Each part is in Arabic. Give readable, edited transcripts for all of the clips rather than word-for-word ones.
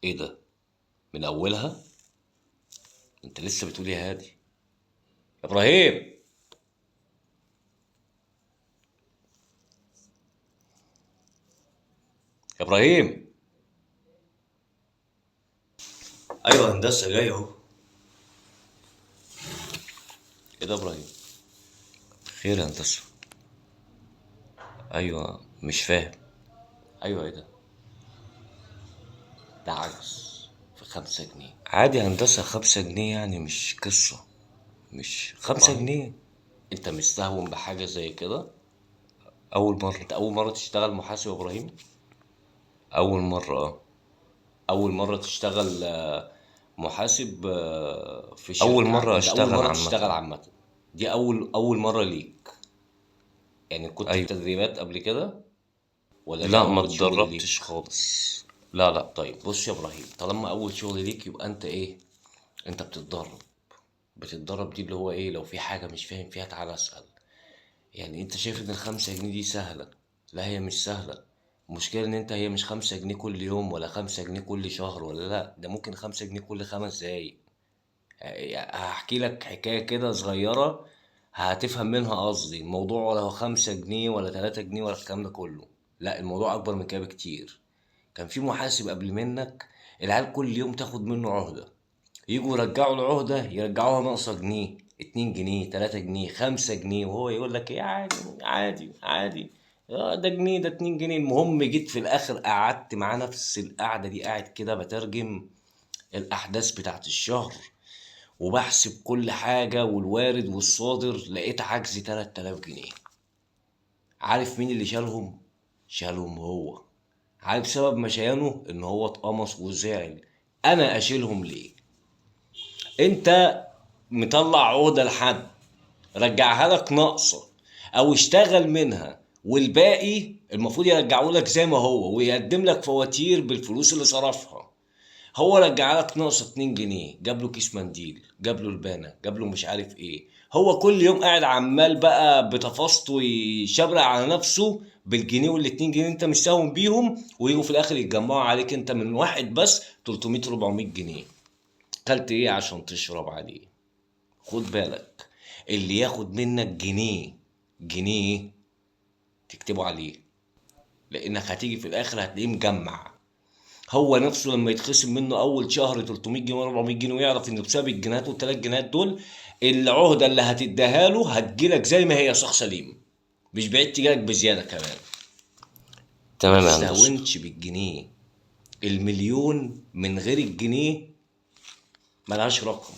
ايه ده؟ من اولها؟ انت لسه بتقول يا هادي؟ يا ابراهيم، يا ابراهيم. ايوه هندسه جاي اهو. ايه ده يا ابراهيم؟ خير يا هندسه. ايوه مش فاهم. ايوه ايه ده؟ ده عجز في 5 جنيه. عادي يا هندسه، 5 جنيه يعني مش قصه. مش 5 جنيه. انت مستهون بحاجه زي كده؟ اول مره؟ انت اول مره تشتغل محاسب يا ابراهيم؟ اول مره اه. اول مره تشتغل محاسب في شركه اول مره انت اول مره تشتغل عامه. دي اول مره ليك؟ يعني كنت في تدريبات قبل كده ولا دي لا، ما اول شغل ليك؟ اتدربتش خالص. لا لا. طيب بص يا ابراهيم، طالما اول شغل ليك يبقى انت ايه؟ انت بتتدرب. بتتدرب دي اللي هو ايه؟ لو في حاجه مش فاهم فيها تعالى اسال. يعني انت شايف ان ال5 جنيه دي سهله؟ لا هي مش سهله. المشكله ان انت هي مش 5 جنيه كل يوم ولا 5 جنيه كل شهر، ولا لا ده ممكن 5 جنيه كل 5 دقايق. هحكي لك حكاية كده صغيرة هتفهم منها قصدي. الموضوع ولا هو 5 جنيه ولا 3 جنيه ولا الكلام ده كله. لا الموضوع أكبر من كده بكتير. كان في محاسب قبل منك، العيال كل يوم تاخد منه عهدة. يجوا يرجعوا العهدة يرجعوها ناقصة جنيه، 2 جنيه، 3 جنيه، 5 جنيه، وهو يقول لك ايه عادي عادي عادي. ده جنيه، ده 2 جنيه. المهم جيت في الآخر قعدت مع نفس القعدة دي، قاعد كده بترجم الأحداث بتاعت الشهر وبحسب كل حاجة والوارد والصادر، لقيت عجز 3000 جنيه. عارف مين اللي شالهم؟ شالهم هو. عارف سبب مشيانه؟ ان هو اتقمص وزعل. انا اشيلهم ليه؟ انت مطلع عقدة لحد رجعها لك ناقصة او اشتغل منها، والباقي المفروض يرجعه لك زي ما هو ويقدم لك فواتير بالفلوس اللي صرفها. هو رجع لك ناقص 2 جنيه، جاب له كيس منديل، جاب له البانه، جاب له مش عارف ايه. هو كل يوم قاعد عمال بقى بتفاصته يشبرق على نفسه بالجنيه وال2 جنيه انت مستهون بيهم، ويجوا في الاخر يتجمعوا عليك انت من واحد بس 300 400 جنيه. كلت ايه عشان تشرب عليه؟ خد بالك، اللي ياخد منك جنيه، جنيه تكتبه عليه، لانك هتيجي في الاخر هتلاقيه مجمع. هو نفسه لما يتخصم منه اول شهر 300 جنيه ولا 400 جنيه ويعرف ان بسبب الجنيهات والثلاث جنيهات دول العهده اللي هتديها له هتجيلك زي ما هي صح سليم، مش بعيد تجيلك بزياده كمان. ما تمام يا هندسة. تستهونش بالجنيه. المليون من غير الجنيه ملهاش رقم.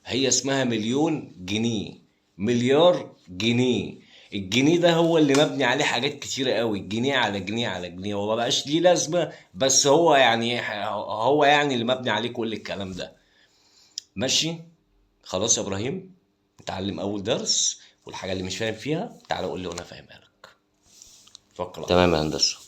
هي اسمها مليون جنيه، مليار جنيه. الجنيه ده هو اللي مبني عليه حاجات كتيرة قوي، جنيه على جنيه على جنيه، هو مبقاش ليه لازمة، بس هو يعني هو يعني اللي مبني عليه كل الكلام ده. ماشي. خلاص يا ابراهيم، اتعلم اول درس، والحاجة اللي مش فاهم فيها تعالى قول لي وانا فاهمها لك. توكل على تمام يا الله. هندسة.